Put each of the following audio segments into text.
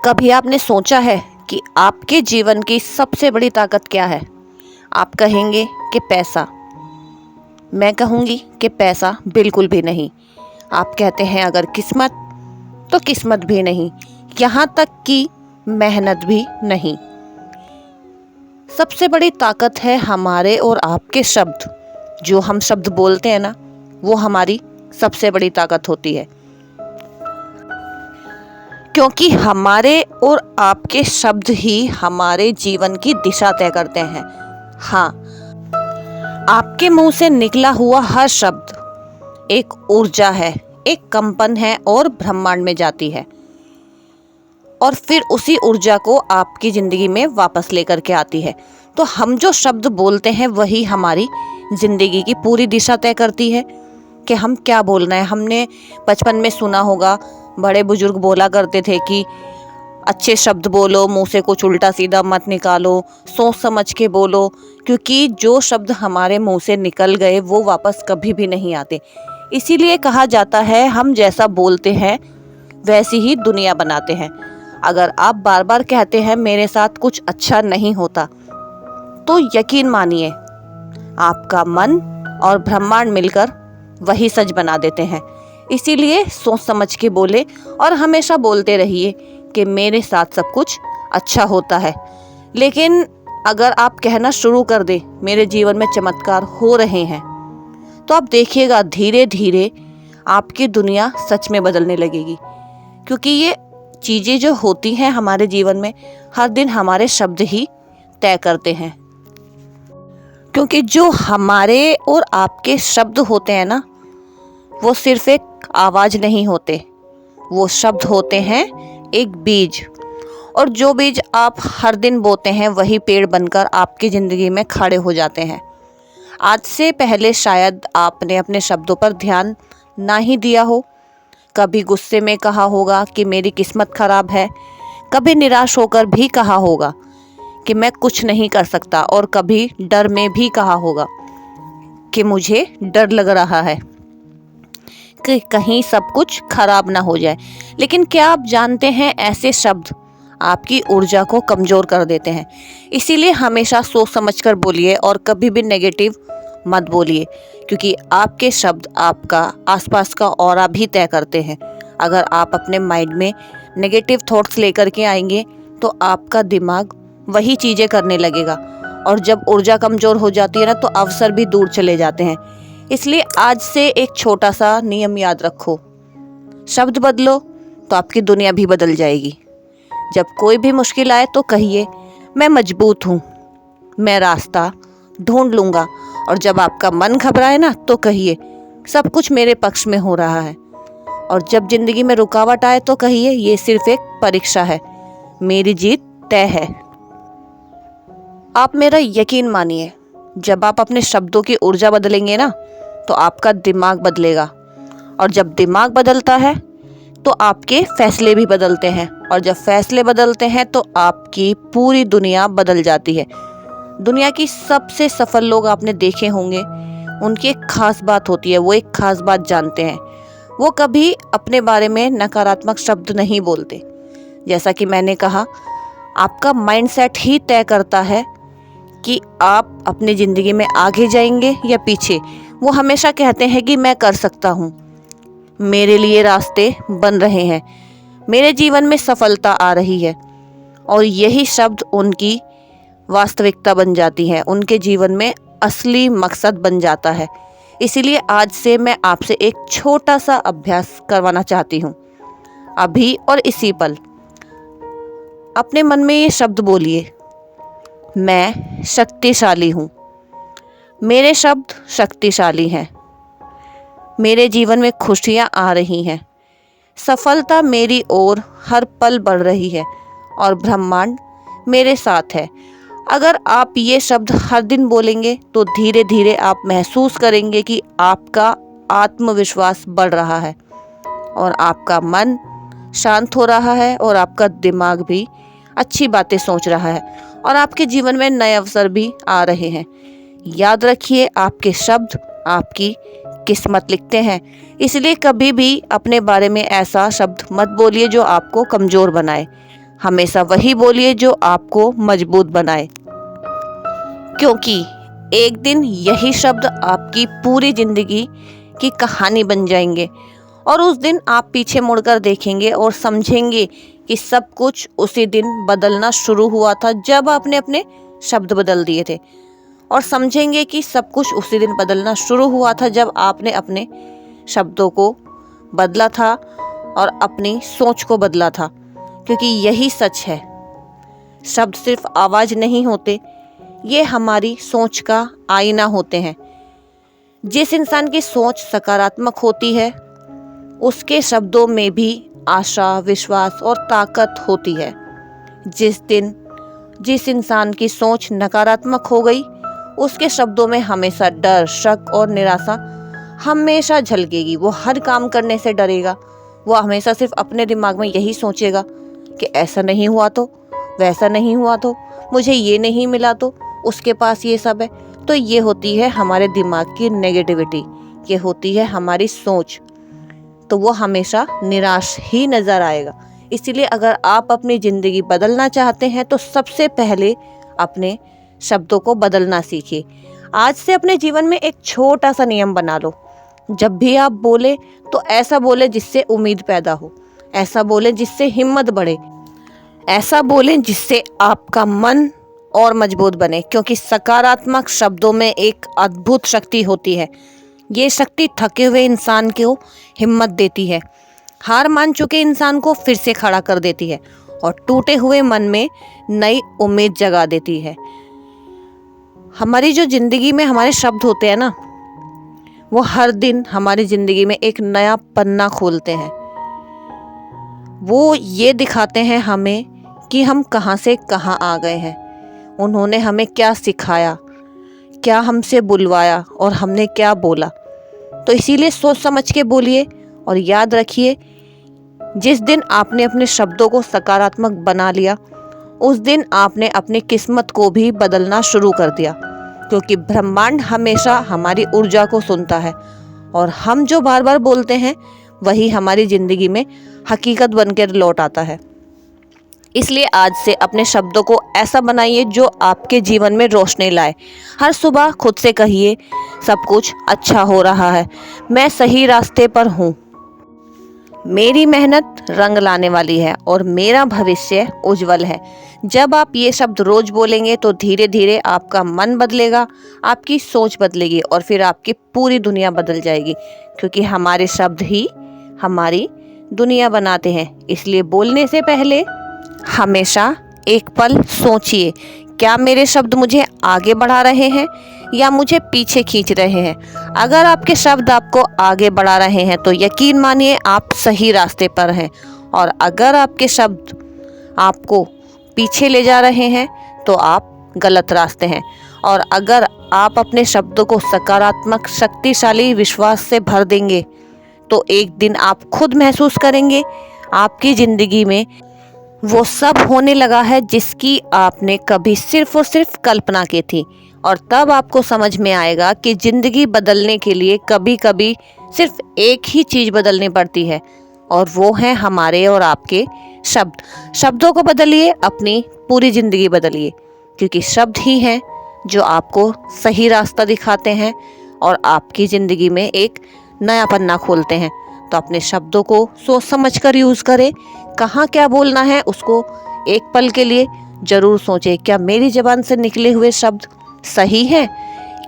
कभी आपने सोचा है कि आपके जीवन की सबसे बड़ी ताकत क्या है? आप कहेंगे कि पैसा। मैं कहूँगी कि पैसा बिल्कुल भी नहीं। आप कहते हैं अगर किस्मत, तो किस्मत भी नहीं, यहाँ तक कि मेहनत भी नहीं। सबसे बड़ी ताकत है हमारे और आपके शब्द। जो हम शब्द बोलते हैं ना, वो हमारी सबसे बड़ी ताकत होती है, क्योंकि हमारे और आपके शब्द ही हमारे जीवन की दिशा तय करते हैं। हाँ, आपके मुंह से निकला हुआ हर शब्द एक ऊर्जा है, एक कंपन है और ब्रह्मांड में जाती है, और फिर उसी ऊर्जा को आपकी जिंदगी में वापस लेकर के आती है। तो हम जो शब्द बोलते हैं वही हमारी जिंदगी की पूरी दिशा तय करती है कि हम क्या बोलना है। हमने बचपन में सुना होगा, बड़े बुजुर्ग बोला करते थे कि अच्छे शब्द बोलो, मुंह से कुछ उल्टा सीधा मत निकालो, सोच समझ के बोलो, क्योंकि जो शब्द हमारे मुंह से निकल गए वो वापस कभी भी नहीं आते। इसीलिए कहा जाता है हम जैसा बोलते हैं वैसी ही दुनिया बनाते हैं। अगर आप बार बार कहते हैं मेरे साथ कुछ अच्छा नहीं होता, तो यकीन मानिए आपका मन और ब्रह्मांड मिलकर वही सच बना देते हैं। इसीलिए सोच समझ के बोले और हमेशा बोलते रहिए कि मेरे साथ सब कुछ अच्छा होता है। लेकिन अगर आप कहना शुरू कर दें मेरे जीवन में चमत्कार हो रहे हैं, तो आप देखिएगा धीरे धीरे आपकी दुनिया सच में बदलने लगेगी। क्योंकि ये चीज़ें जो होती हैं हमारे जीवन में, हर दिन हमारे शब्द ही तय करते हैं। क्योंकि जो हमारे और आपके शब्द होते हैं ना, वो सिर्फ एक आवाज़ नहीं होते, वो शब्द होते हैं एक बीज। और जो बीज आप हर दिन बोते हैं वही पेड़ बनकर आपकी ज़िंदगी में खड़े हो जाते हैं। आज से पहले शायद आपने अपने शब्दों पर ध्यान ना ही दिया हो। कभी गुस्से में कहा होगा कि मेरी किस्मत खराब है, कभी निराश होकर भी कहा होगा कि मैं कुछ नहीं कर सकता, और कभी डर में भी कहा होगा कि मुझे डर लग रहा है कि कहीं सब कुछ खराब ना हो जाए। लेकिन क्या आप जानते हैं, ऐसे शब्द आपकी ऊर्जा को कमज़ोर कर देते हैं। इसीलिए हमेशा सोच समझकर बोलिए और कभी भी नेगेटिव मत बोलिए, क्योंकि आपके शब्द आपका आसपास का ऑरा भी तय करते हैं। अगर आप अपने माइंड में नेगेटिव थॉट्स लेकर के आएंगे तो आपका दिमाग वही चीज़ें करने लगेगा, और जब ऊर्जा कमज़ोर हो जाती है ना, तो अवसर भी दूर चले जाते हैं। इसलिए आज से एक छोटा सा नियम याद रखो, शब्द बदलो तो आपकी दुनिया भी बदल जाएगी। जब कोई भी मुश्किल आए तो कहिए मैं मजबूत हूँ, मैं रास्ता ढूंढ लूँगा। और जब आपका मन घबराए ना, तो कहिए सब कुछ मेरे पक्ष में हो रहा है। और जब जिंदगी में रुकावट आए तो कहिए ये सिर्फ एक परीक्षा है, मेरी जीत तय है। आप मेरा यकीन मानिए, जब आप अपने शब्दों की ऊर्जा बदलेंगे ना, तो आपका दिमाग बदलेगा, और जब दिमाग बदलता है तो आपके फैसले भी बदलते हैं, और जब फैसले बदलते हैं तो आपकी पूरी दुनिया बदल जाती है। दुनिया की सबसे सफल लोग आपने देखे होंगे, उनकी एक खास बात होती है, वो एक खास बात जानते हैं। वो कभी अपने बारे में नकारात्मक शब्द नहीं बोलते। जैसा कि मैंने कहा, आपका माइंडसेट ही तय करता है कि आप अपनी ज़िंदगी में आगे जाएंगे या पीछे। वो हमेशा कहते हैं कि मैं कर सकता हूँ, मेरे लिए रास्ते बन रहे हैं, मेरे जीवन में सफलता आ रही है। और यही शब्द उनकी वास्तविकता बन जाती है, उनके जीवन में असली मकसद बन जाता है। इसीलिए आज से मैं आपसे एक छोटा सा अभ्यास करवाना चाहती हूँ। अभी और इसी पल अपने मन में ये शब्द बोलिए, मैं शक्तिशाली हूँ। मेरे शब्द शक्तिशाली हैं। मेरे जीवन में खुशियाँ आ रही हैं, सफलता मेरी ओर हर पल बढ़ रही है, और ब्रह्मांड मेरे साथ है। अगर आप ये शब्द हर दिन बोलेंगे तो धीरे धीरे आप महसूस करेंगे कि आपका आत्मविश्वास बढ़ रहा है, और आपका मन शांत हो रहा है, और आपका दिमाग भी अच्छी बातें सोच रहा है, और आपके जीवन में नए अवसर भी आ रहे हैं। याद रखिए, आपके शब्द आपकी किस्मत लिखते हैं। इसलिए कभी भी अपने बारे में ऐसा शब्द मत बोलिए जो आपको कमज़ोर बनाए। हमेशा वही बोलिए जो आपको मजबूत बनाए, क्योंकि एक दिन यही शब्द आपकी पूरी जिंदगी की कहानी बन जाएंगे। और उस दिन आप पीछे मुड़कर देखेंगे और समझेंगे कि सब कुछ उसी दिन बदलना शुरू हुआ था जब आपने अपने शब्द बदल दिए थे। और समझेंगे कि सब कुछ उसी दिन बदलना शुरू हुआ था जब आपने अपने शब्दों को बदला था और अपनी सोच को बदला था। क्योंकि यही सच है, शब्द सिर्फ आवाज़ नहीं होते, ये हमारी सोच का आईना होते हैं। जिस इंसान की सोच सकारात्मक होती है उसके शब्दों में भी आशा, विश्वास और ताकत होती है। जिस इंसान की सोच नकारात्मक हो गई उसके शब्दों में हमेशा डर, शक और निराशा हमेशा झलकेगी। वो हर काम करने से डरेगा। वो हमेशा सिर्फ अपने दिमाग में यही सोचेगा कि ऐसा नहीं हुआ तो, वैसा नहीं हुआ तो, मुझे ये नहीं मिला तो, उसके पास ये सब है। तो ये होती है हमारे दिमाग की नेगेटिविटी, ये होती है हमारी सोच। तो वो हमेशा निराश ही नज़र आएगा। इसीलिए अगर आप अपनी ज़िंदगी बदलना चाहते हैं तो सबसे पहले अपने शब्दों को बदलना सीखिए। आज से अपने जीवन में एक छोटा सा नियम बना लो। जब भी आप बोले तो ऐसा बोले जिससे उम्मीद पैदा हो, ऐसा बोले जिससे हिम्मत बढ़े, ऐसा बोले जिससे आपका मन और मजबूत बने। क्योंकि सकारात्मक शब्दों में एक अद्भुत शक्ति होती है। ये शक्ति थके हुए इंसान को हिम्मत देती है, हार मान चुके इंसान को फिर से खड़ा कर देती है और टूटे हुए मन में नई उम्मीद जगा देती है। हमारी जो ज़िंदगी में हमारे शब्द होते हैं ना, वो हर दिन हमारी ज़िंदगी में एक नया पन्ना खोलते हैं। वो ये दिखाते हैं हमें कि हम कहाँ से कहाँ आ गए हैं। उन्होंने हमें क्या सिखाया, क्या हमसे बुलवाया और हमने क्या बोला। तो इसीलिए सोच समझ के बोलिए और याद रखिए, जिस दिन आपने अपने शब्दों को सकारात्मक बना लिया उस दिन आपने अपनी किस्मत को भी बदलना शुरू कर दिया। क्योंकि ब्रह्मांड हमेशा हमारी ऊर्जा को सुनता है और हम जो बार बार बोलते हैं वही हमारी ज़िंदगी में हकीकत बनकर लौट आता है। इसलिए आज से अपने शब्दों को ऐसा बनाइए जो आपके जीवन में रोशनी लाए। हर सुबह खुद से कहिए, सब कुछ अच्छा हो रहा है, मैं सही रास्ते पर हूँ, मेरी मेहनत रंग लाने वाली है और मेरा भविष्य उज्जवल है। जब आप ये शब्द रोज बोलेंगे तो धीरे धीरे आपका मन बदलेगा, आपकी सोच बदलेगी और फिर आपकी पूरी दुनिया बदल जाएगी। क्योंकि हमारे शब्द ही हमारी दुनिया बनाते हैं। इसलिए बोलने से पहले हमेशा एक पल सोचिए, क्या मेरे शब्द मुझे आगे बढ़ा रहे हैं या मुझे पीछे खींच रहे हैं। अगर आपके शब्द आपको आगे बढ़ा रहे हैं तो यकीन मानिए आप सही रास्ते पर हैं, और अगर आपके शब्द आपको पीछे ले जा रहे हैं तो आप गलत रास्ते हैं। और अगर आप अपने शब्दों को सकारात्मक, शक्तिशाली विश्वास से भर देंगे तो एक दिन आप खुद महसूस करेंगे आपकी ज़िंदगी में वो सब होने लगा है जिसकी आपने कभी सिर्फ और सिर्फ कल्पना की थी। और तब आपको समझ में आएगा कि ज़िंदगी बदलने के लिए कभी कभी सिर्फ एक ही चीज़ बदलनी पड़ती है, और वो है हमारे और आपके शब्द। शब्दों को बदलिए, अपनी पूरी ज़िंदगी बदलिए। क्योंकि शब्द ही हैं जो आपको सही रास्ता दिखाते हैं और आपकी ज़िंदगी में एक नया पन्ना खोलते हैं। तो अपने शब्दों को सोच समझ कर यूज़ करें। कहाँ क्या बोलना है उसको एक पल के लिए ज़रूर सोचें, क्या मेरी ज़बान से निकले हुए शब्द सही हैं?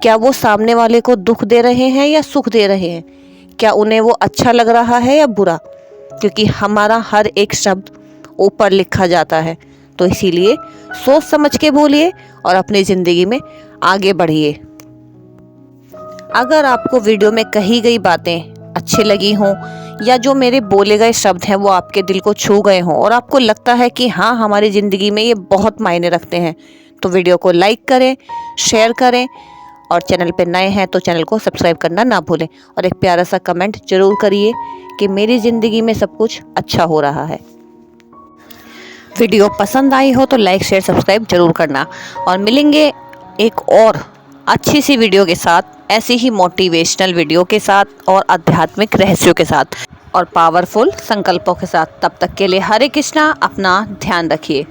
क्या वो सामने वाले को दुख दे रहे हैं या सुख दे रहे हैं? क्या उन्हें वो अच्छा लग रहा है या बुरा? क्योंकि हमारा हर एक शब्द ऊपर लिखा जाता है। तो इसीलिए सोच समझ के बोलिए और अपनी ज़िंदगी में आगे बढ़िए। अगर आपको वीडियो में कही गई बातें अच्छी लगी हों या जो मेरे बोले गए शब्द हैं वो आपके दिल को छू गए हों और आपको लगता है कि हाँ, हमारी ज़िंदगी में ये बहुत मायने रखते हैं, तो वीडियो को लाइक करें, शेयर करें, और चैनल पे नए हैं तो चैनल को सब्सक्राइब करना ना भूलें। और एक प्यारा सा कमेंट ज़रूर करिए कि मेरी ज़िंदगी में सब कुछ अच्छा हो रहा है। वीडियो पसंद आई हो तो लाइक, शेयर, सब्सक्राइब जरूर करना। और मिलेंगे एक और अच्छी सी वीडियो के साथ, ऐसी ही मोटिवेशनल वीडियो के साथ और आध्यात्मिक रहस्यों के साथ। और पावरफुल संकल्पों के साथ। तब तक के लिए हरे कृष्णा, अपना ध्यान रखिए।